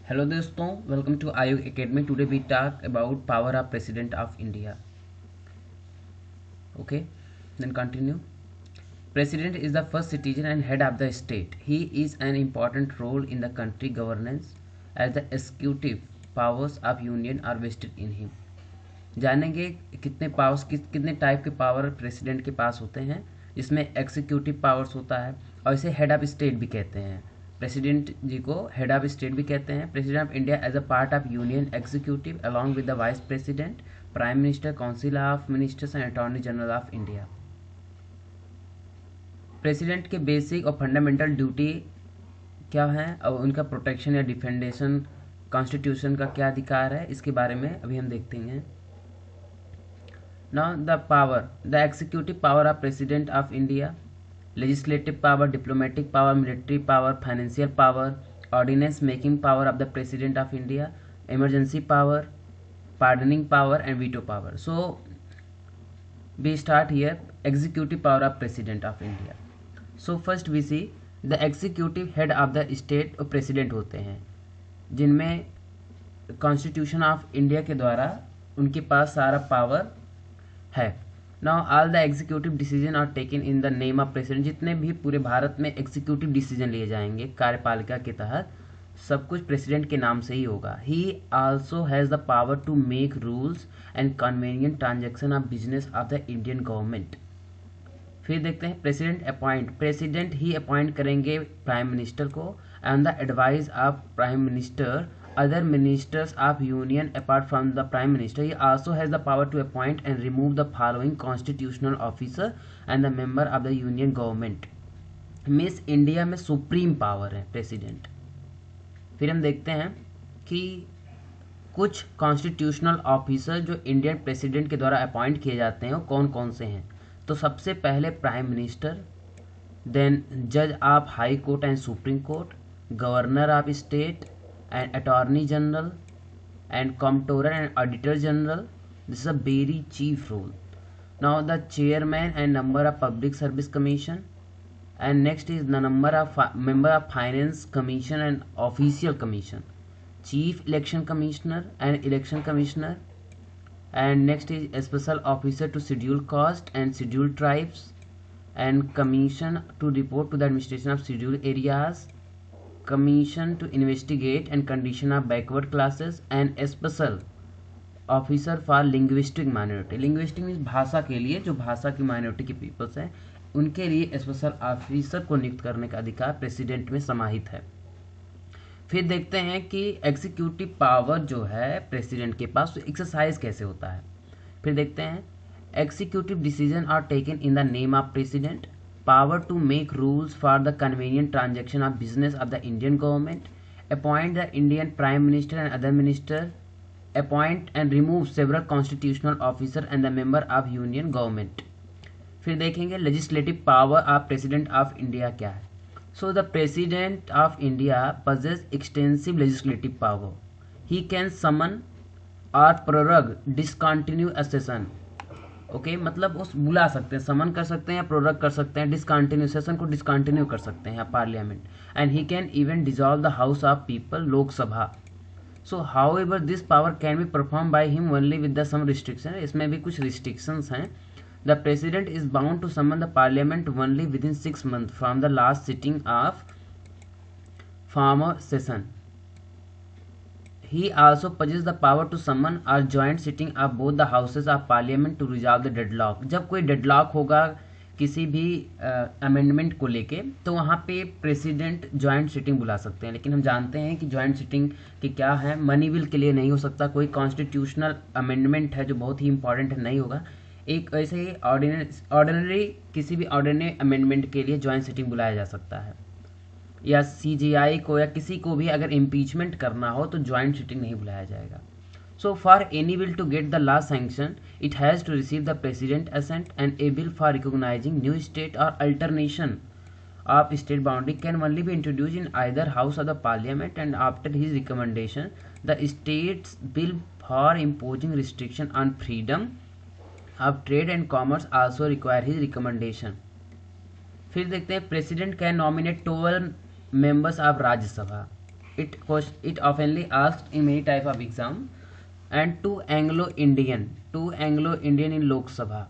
Hello दोस्तों, welcome to Aayog academy. Today we talk about power of president of India. Okay, then continue. President is the first citizen and head of the state. He is an important role in the country governance as the executive powers of union are vested in him. जानेंगे कितने powers कितने type के power president के पास होते हैं, जिसमें executive powers होता है और इसे हेड ऑफ स्टेट भी कहते हैं। प्रेसिडेंट जी को हेड ऑफ स्टेट भी कहते हैं। President of India as a part of union executive along with the vice president, prime minister, council of ministers and attorney general of India. President के basic और fundamental duty क्या है और उनका protection या डिफेंडेशन कॉन्स्टिट्यूशन का क्या अधिकार है, इसके बारे में अभी हम देखते हैं। Now the executive power of president of India, legislative power, diplomatic power, military power, financial power, ordinance making power of the president of India, emergency power, pardoning power and veto power. So we start here executive power of president of India. So first we see the executive head of the state और president होते हैं, जिनमें constitution of India के द्वारा उनके पास सारा power है। Now all the executive decision are taken in the name of president. जितने भी पूरे भारत में एग्जीक्यूटिव डिसीजन लिए जाएंगे कार्यपालिका के तहत, सब कुछ प्रेसिडेंट के नाम से ही होगा। He also has the power to make rules and convenient transaction of business of the Indian government. फिर देखते हैं प्रेसिडेंट अपॉइंट। प्रेसिडेंट ही अपॉइंट करेंगे प्राइम मिनिस्टर को and the advice of prime minister other ministers of union apart from the prime minister. He also has the power to appoint and remove the following constitutional officer and the member of the union government. Miss India में supreme power है president. फिर हम देखते हैं कि कुछ constitutional officer जो Indian president के द्वारा अपॉइंट किए जाते हैं वो कौन कौन से हैं। तो सबसे पहले प्राइम मिनिस्टर, देन जज of high court and supreme court, governor of state and attorney general and comptroller and auditor general. This is a very chief role. Now the chairman and number of public service commission, and next is the number of member of finance commission and official commission, chief election commissioner and election commissioner, and next is a special officer to scheduled caste and scheduled tribes, and commission to report to the administration of scheduled areas, commission to investigate and condition of backward classes, and a special officer for linguistic minority. linguistic means भाषा के लिए, जो भाषा की minority के peoples हैं उनके लिए स्पेशल ऑफिसर को नियुक्त करने का अधिकार प्रेसिडेंट में समाहित है। फिर देखते हैं कि एग्जीक्यूटिव पावर जो है प्रेसिडेंट के पास एक्सरसाइज कैसे होता है। फिर देखते हैं executive decision are taken in the name of president, power to make rules for the convenient transaction of business of the Indian government, appoint the Indian Prime Minister and other minister, appoint and remove several constitutional officer and the member of union government. फिर देखेंगे legislative power of President of India क्या है। So the President of India possesses extensive legislative power. He can summon or prorogue discontinue a session. Okay मतलब उस बुला सकते हैं, summon कर सकते हैं या प्रोरग कर सकते हैं, डिसकंटिन्यू सेशन को डिसकंटिन्यू कर सकते हैं parliament, and he can even dissolve the house of people, Lok Sabha. So however this power can be perform by him only with the some restriction. इसमें भी कुछ रिस्ट्रिक्शंस हैं। The president is bound to summon the parliament only within 6 months from the last sitting of former session. He also possesses the power to summon or joint sitting of both the houses of parliament to resolve the deadlock. जब कोई deadlock होगा किसी भी amendment को लेके, तो वहाँ पे प्रेसिडेंट जॉइंट सिटिंग बुला सकते हैं। लेकिन हम जानते हैं कि जॉइंट सिटिंग की क्या है, मनी बिल के लिए नहीं हो सकता, कोई कॉन्स्टिट्यूशनल अमेंडमेंट है जो बहुत ही इंपॉर्टेंट है, नहीं होगा। एक ऐसे ही ऑर्डिनरी किसी भी ऑर्डिनरी अमेंडमेंट के लिए जॉइंट सिटिंग बुलाया जा सकता है, या सीजीआई को या किसी को भी अगर इम्पीचमेंट करना हो तो ज्वाइंट सिटिंग नहीं बुलाया जाएगा। So for any bill to get the law sanction it has to receive the President assent, and a bill for recognising new state और alternation of state boundary can only be introduce in either house of the Parliament, and after his recommendation the states bill for imposing restriction on freedom of trade and commerce also require his recommendation. फिर देखते हैं President can nominate 12 members of Rajya Sabha. it oftenly asked in many type of exam. And to Anglo-Indian in Lok Sabha.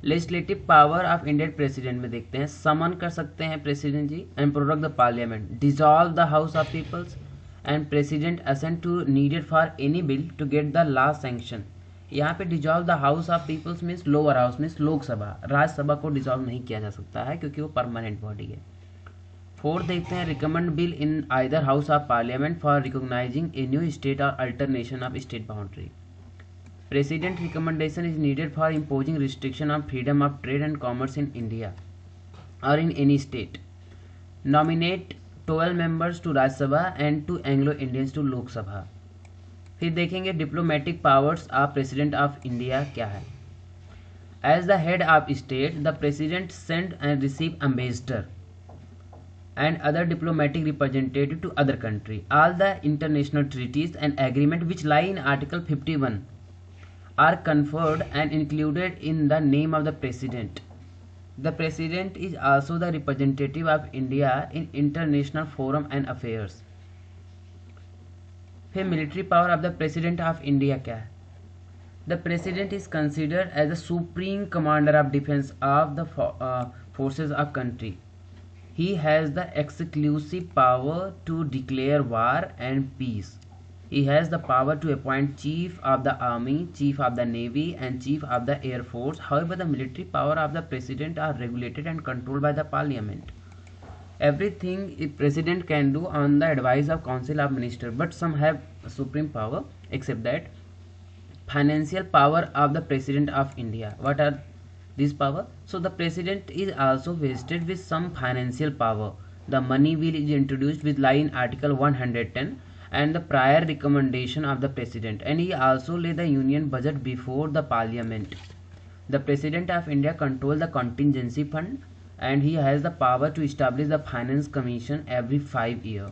Legislative power of Indian president में देखते हैं, summon कर सकते हैं president ji and prorogue the parliament, dissolve the house of peoples and president assent too needed for any bill to get the law sanction. यहाँ पे dissolve the house of peoples means lower house means Lok Sabha, Rajya Sabha को डिसॉल्व नहीं किया जा सकता है क्योंकि वो परमानेंट बॉडी है. फोर्थ देखते हैं, recommend bill in either house of Parliament for recognising a new state और alternation of state boundary. President recommendation is needed for imposing restriction on freedom of trade and commerce in India or in any state. Nominate 12 members to Rajya Sabha and 2 Anglo-Indians to Lok Sabha. फिर देखेंगे diplomatic powers of President of India क्या है. As the head of state, the President send and receive ambassador and other diplomatic representative to other country. All the international treaties and agreement which lie in Article 51 are conferred and included in the name of the President. The President is also the representative of India in international forum and affairs. फिर military power of the President of India क्या है. The President is considered as the supreme commander of defense of the forces of country. He has the exclusive power to declare war and peace. He has the power to appoint chief of the army, chief of the navy and chief of the air force. However, the military power of the president are regulated and controlled by the parliament. Everything the president can do on the advice of council of ministers, but some have supreme power except that. Financial power of the president of India. What are these power? So the president is also vested with some financial power. The money bill is introduced with lie in Article 110 and the prior recommendation of the president, and he also lay the union budget before the parliament. The president of India control the contingency fund and he has the power to establish the finance commission every 5 years.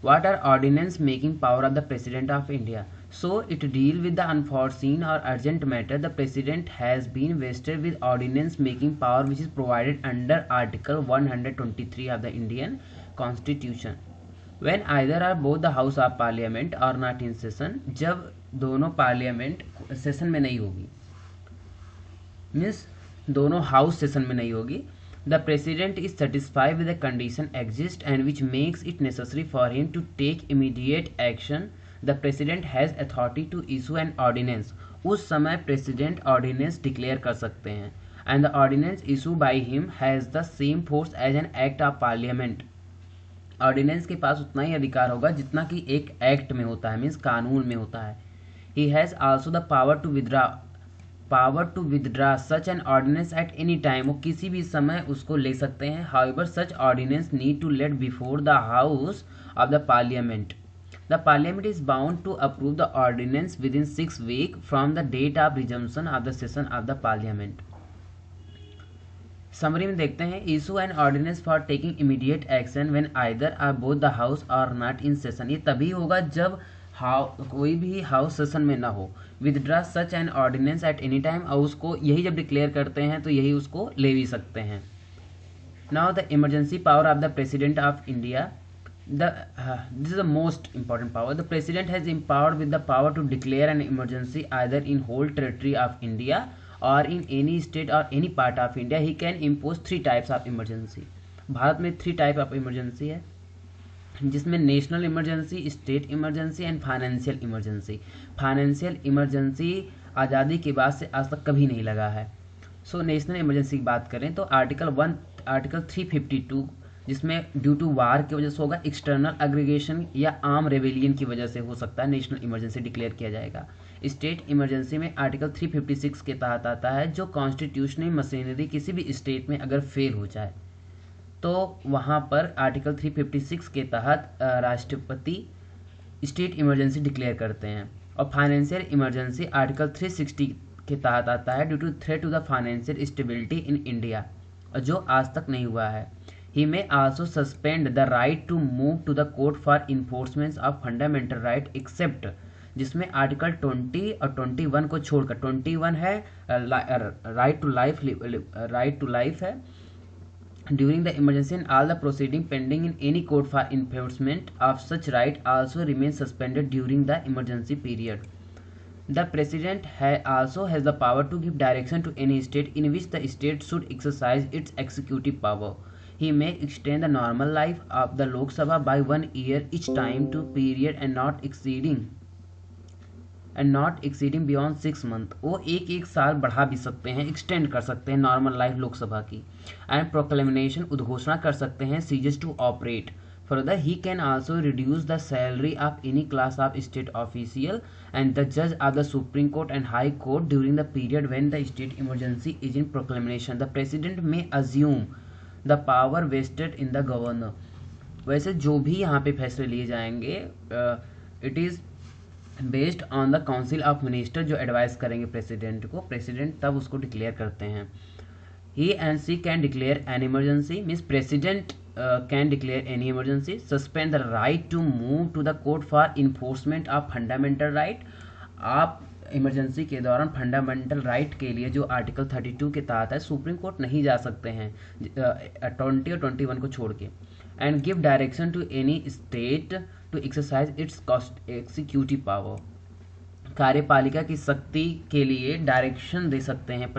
What are ordinance making power of the president of India? So it deal with the unforeseen or urgent matter. The president has been vested with ordinance making power which is provided under Article 123 of the Indian Constitution. When either or both the house of parliament are not in session, जब दोनों parliament session में नहीं होगी, means दोनों house session में नहीं होगी, the president is satisfied with the condition exist and which makes it necessary for him to take immediate action. The president has authority to issue an ordinance. उस समय president ordinance declare कर सकते हैं and the ordinance issued by him has the same force as an act of parliament. Ordinance के पास उतना ही अधिकार होगा जितना कि एक एक्ट में होता है, मीन्स कानून में होता है. He has also the power to withdraw such an ordinance at any time. वो किसी भी समय उसको ले सकते हैं. However such ordinance need to laid before the house of the parliament. The parliament is bound to approve the ordinance within 6 weeks from the date of resumption of the session of the parliament. Summary में देखते हैं, issue an ordinance for taking immediate action when either or both the house are not in session. ये तभी होगा जब कोई भी house session में ना हो. Withdraw such an ordinance at any time, और उसको यही जब डिक्लेयर करते हैं तो यही उसको ले भी सकते हैं. Now the emergency power of the president of India. This is the most important power. The president has empowered with the power to declare an emergency either in whole territory of India or in any state or any part of India. He can impose 3 types of emergency. Bharat में 3 type of emergency है, जिसमें national emergency, state emergency and financial emergency. Financial emergency आज़ादी के बाद से आज तक कभी नहीं लगा है. सो नेशनल इमरजेंसी की बात करें तो आर्टिकल 352, जिसमें ड्यू टू वार की वजह से होगा, एक्सटर्नल एग्रीगेशन या आर्म रेबेलियन की वजह से हो सकता है, नेशनल इमरजेंसी डिक्लेयर किया जाएगा. स्टेट इमरजेंसी में आर्टिकल 356 के तहत आता है, जो कॉन्स्टिट्यूशनल मशीनरी किसी भी स्टेट में अगर फेल हो जाए तो वहाँ पर आर्टिकल 356 के तहत राष्ट्रपति स्टेट इमरजेंसी डिक्लेयर करते हैं. और फाइनेंशियल इमरजेंसी आर्टिकल 360 के तहत आता है, due to threat to the financial stability in India, जो आज तक नहीं हुआ है. He may also suspend the right to move to the court for enforcement of fundamental right except, जिसमें आर्टिकल 20 और 21 को छोड़कर, 21 है राइट टू लाइफ है, during the emergency, and all the proceeding pending in any court for enforcement of such right also remain suspended during the emergency period. The President also has the power to give direction to any state in which the state should exercise its executive power. He may extend the normal life of the Lok Sabha by 1 year each time to period and not exceeding beyond 6 month. वो एक साल बढ़ा भी सकते हैं, extend कर सकते हैं नॉर्मल लाइफ लोकसभा की. एंड प्रोक्लेमेशन उद्घोषणा कर सकते हैं ceases to operate. Further he can also reduce the salary of any class of state official and the जज of the Supreme Court and High Court during the period when the state emergency is in proclamation. The president may assume the power vested in the governor. वैसे जो भी यहाँ पे फैसले लिए जाएंगे it is based on the council of minister, जो advise करेंगे प्रेसिडेंट को. प्रेसिडेंट तब उसको डिक्लेयर करते हैं. He and she can declare an emergency, means President can declare any emergency. Suspend the right to move to the court for enforcement of fundamental right. आप emergency के दौरान fundamental right के लिए जो आर्टिकल 32 के तहत है सुप्रीम कोर्ट नहीं जा सकते हैं 20 और 21 को छोड़ के. And give direction to any state to exercise its executive power. कार्यपालिका की शक्ति के लिए डायरेक्शन दे सकते हैं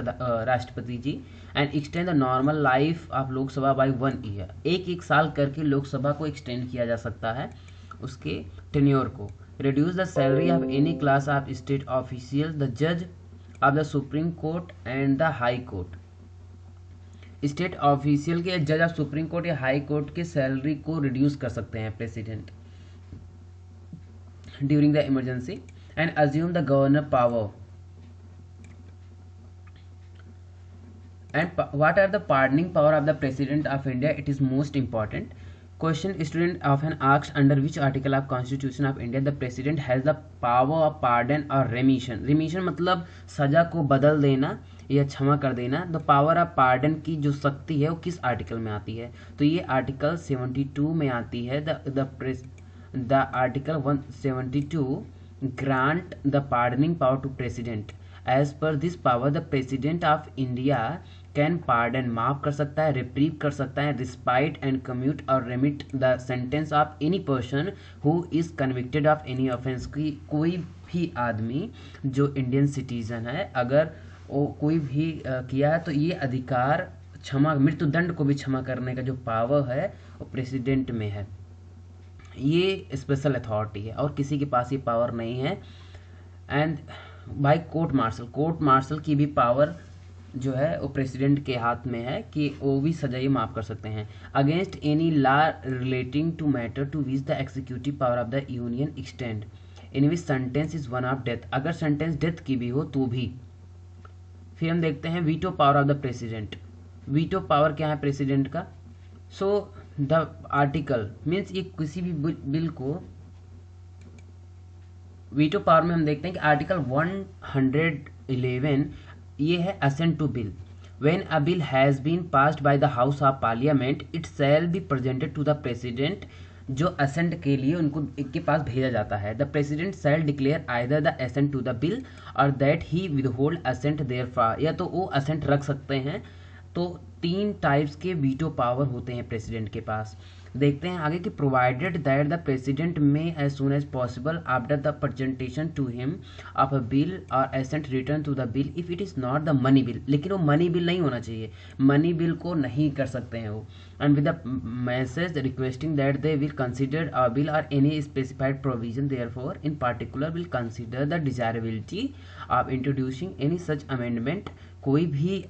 राष्ट्रपति ji. And extend the normal life of Lok Sabha by 1 year. एक साल करके लोकसभा को एक्सटेंड किया जा सकता है उसके टेन्योर को. Reduce the salary of any class of state official, the जज of the Supreme Court and the High Court. State official के जज ऑफ सुप्रीम कोर्ट या हाई कोर्ट के सैलरी को रिड्यूस कर सकते हैं president during the emergency. And assume the governor power. And what are the pardoning power of the President of India? It is most important. Question student often asked, under which article of Constitution of India the President has the power of pardon or remission. Remission मतलब सजा को बदल देना या क्षमा कर देना. The power of pardon की जो शक्ति है वो किस आर्टिकल में आती है? तो ये आर्टिकल 72 में आती है. The article 172 grant the pardoning power to President. As per this power, the President of India can pardon, माफ कर सकता है, reprieve कर सकता है, respite and commute और remit the sentence of any person who is convicted of any offense. की कोई भी आदमी जो इंडियन सिटीजन है अगर वो कोई भी किया है तो ये अधिकार क्षमा, मृत्युदंड को भी क्षमा करने का जो पावर है वो प्रेसिडेंट में है. ये स्पेशल अथॉरिटी है और किसी के पास ये पावर नहीं है. एंड बाय कोर्ट मार्शल की भी पावर जो है वो प्रेसिडेंट के हाथ में है कि वो भी सजाए माफ कर सकते हैं. Against any law relating to matter to which the executive power of the union extend in which sentence is one of death. अगर सेंटेंस डेथ की भी हो तो भी. फिर हम देखते हैं veto power of the president. Veto power क्या है प्रेसिडेंट का? सो द आर्टिकल मीन्स ये किसी भी बिल को वीटो पावर में हम देखते हैं कि आर्टिकल 111 ये है assent to bill. When a bill has been passed by the house of Parliament it shall be presented to the president. जो असेंट के लिए उनको के पास भेजा जाता है. The president shall declare either the assent to the bill or that he withhold assent therefor. या तो वो असेंट रख सकते हैं. तो 3 टाइप्स के वीटो पावर होते हैं प्रेसिडेंट के पास. देखते हैं आगे कि provided that the president may as soon as possible after the presentation to him of a bill or assent return to the bill if it is not the money bill. लेकिन वो money bill नहीं होना चाहिए, money bill को नहीं कर सकते हैं वो. And with the message requesting that they will consider a bill or any specified provision therefor in particular will consider the desirability of introducing any such amendment. कोई भी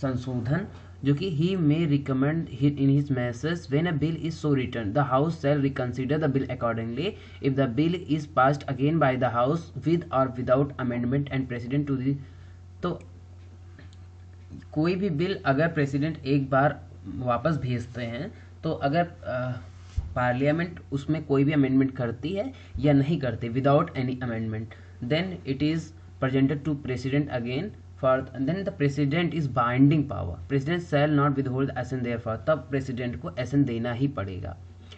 संशोधन जो कि he may recommend in his message when a bill is so written the house shall reconsider the bill accordingly if the bill is passed again by the house with or without amendment and president to the. तो कोई भी bill अगर president एक बार वापस भेजते हैं तो अगर पार्लियामेंट उसमें कोई भी अमेंडमेंट करती है या नहीं करती without any amendment then it is presented to president again. then the president is binding power. President shall not withhold assent therefore. तब president को assent देना ही पड़ेगा.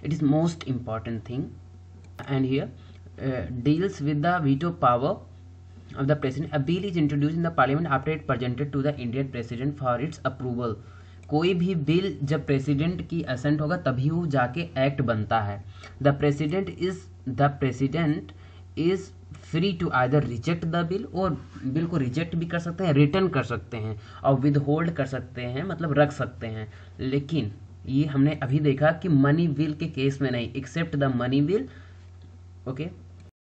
It is most important thing. And here deals with the veto power of the president. A bill is introduced in the parliament after it presented to the Indian president for its approval. कोई भी bill जब president की ascent होगा तभी वो जाके act बनता है। The president is free to either reject the bill, और बिल को रिजेक्ट भी कर सकते हैं, रिटर्न कर सकते हैं, और विद होल्ड कर सकते हैं, मतलब रख सकते हैं। लेकिन ये हमने अभी देखा कि मनी बिल के केस में नहीं, except the money bill, okay,